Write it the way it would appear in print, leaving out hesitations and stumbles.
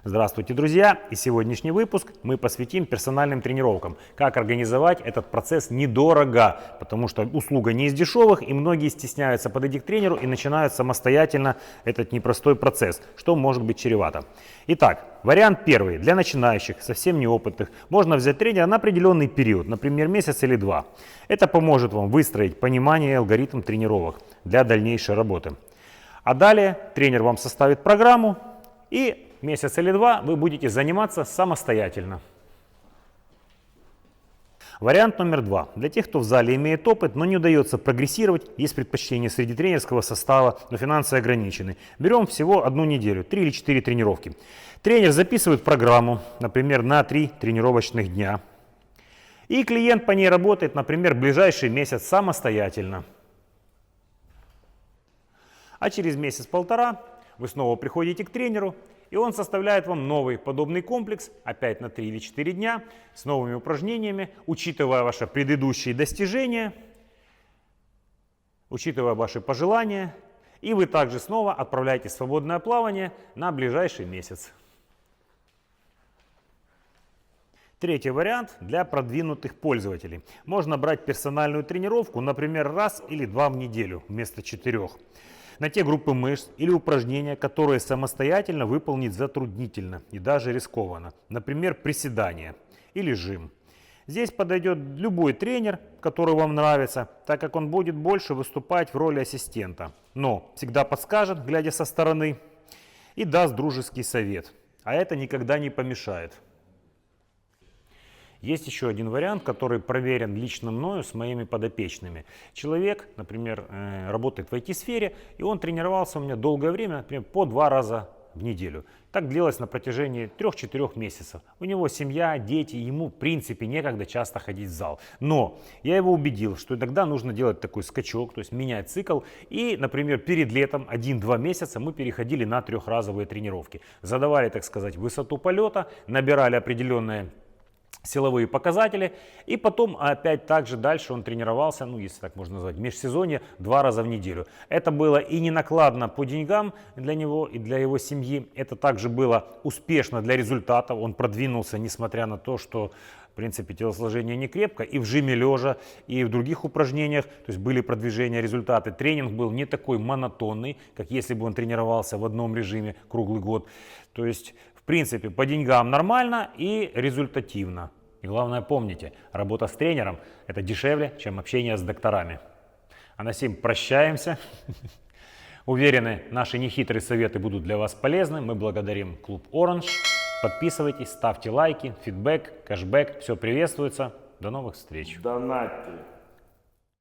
Здравствуйте, друзья! И сегодняшний выпуск мы посвятим персональным тренировкам. Как организовать этот процесс недорого, потому что услуга не из дешевых, и многие стесняются подойти к тренеру и начинают самостоятельно этот непростой процесс, что может быть чревато. Итак, вариант первый. Для начинающих, совсем неопытных, можно взять тренера на определенный период, например, месяц или два. Это поможет вам выстроить понимание и алгоритм тренировок для дальнейшей работы. А далее тренер вам составит программу, и месяц или два вы будете заниматься самостоятельно. Вариант номер два. Для тех, кто в зале имеет опыт, но не удается прогрессировать, есть предпочтение среди тренерского состава, но финансы ограничены. Берем всего одну неделю, 3 или 4 тренировки. Тренер записывает программу, например, на 3 тренировочных дня. И клиент по ней работает, например, ближайший месяц самостоятельно. А через месяц-полтора вы снова приходите к тренеру, и он составляет вам новый подобный комплекс, опять на 3 или 4 дня, с новыми упражнениями, учитывая ваши предыдущие достижения, учитывая ваши пожелания, и вы также снова отправляете в свободное плавание на ближайший месяц. Третий вариант для продвинутых пользователей. Можно брать персональную тренировку, например, раз или два в неделю вместо 4. На те группы мышц или упражнения, которые самостоятельно выполнить затруднительно и даже рискованно. Например, приседания или жим. Здесь подойдет любой тренер, который вам нравится, так как он будет больше выступать в роли ассистента. Но всегда подскажет, глядя со стороны, и даст дружеский совет. А это никогда не помешает. Есть еще один вариант, который проверен лично мною с моими подопечными. Человек, например, работает в IT-сфере, и он тренировался у меня долгое время, например, по 2 раза в неделю. Так длилось на протяжении 3-4 месяцев. У него семья, дети, ему в принципе некогда часто ходить в зал. Но я его убедил, что иногда нужно делать такой скачок, то есть менять цикл. И, например, перед летом 1-2 месяца мы переходили на 3-разовые тренировки. Задавали, так сказать, высоту полета, набирали определенные силовые показатели, и потом опять также дальше он тренировался, ну если так можно назвать, в межсезонье 2 раза в неделю. Это было и не накладно по деньгам для него и для его семьи, это также было успешно для результатов, он продвинулся, несмотря на то, что в принципе телосложение не крепко, и в жиме лежа, и в других упражнениях, то есть были продвижения, результаты. Тренинг был не такой монотонный, как если бы он тренировался в одном режиме круглый год. То есть в принципе, по деньгам нормально и результативно. И главное, помните, работа с тренером – это дешевле, чем общение с докторами. А на сим прощаемся. Уверены, наши нехитрые советы будут для вас полезны. Мы благодарим клуб Orange. Подписывайтесь, ставьте лайки, фидбэк, кэшбэк. Все приветствуется. До новых встреч. Донатьте.